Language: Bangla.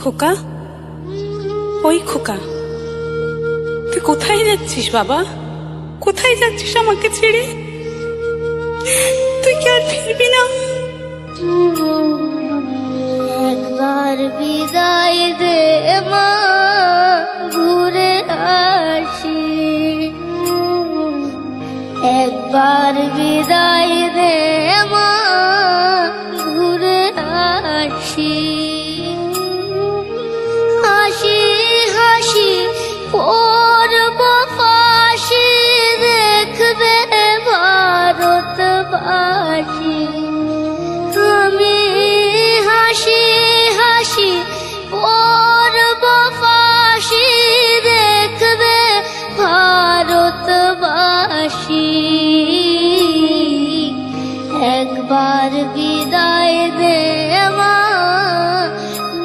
খোকা, ওই খোকা, তুই কোথায় যাচ্ছিস বাবা? কোথায় যাচ্ছিস আমাকে ছেড়ে? তুই কি আর ফিরবি না? একবার বিদায় দে মা, ঘুরে আসি। একবার বিদায় দে মা, ঘুরে আসি। হাসি হাসি পড়ব ফাঁসি, দেখবে ভারতবাসী।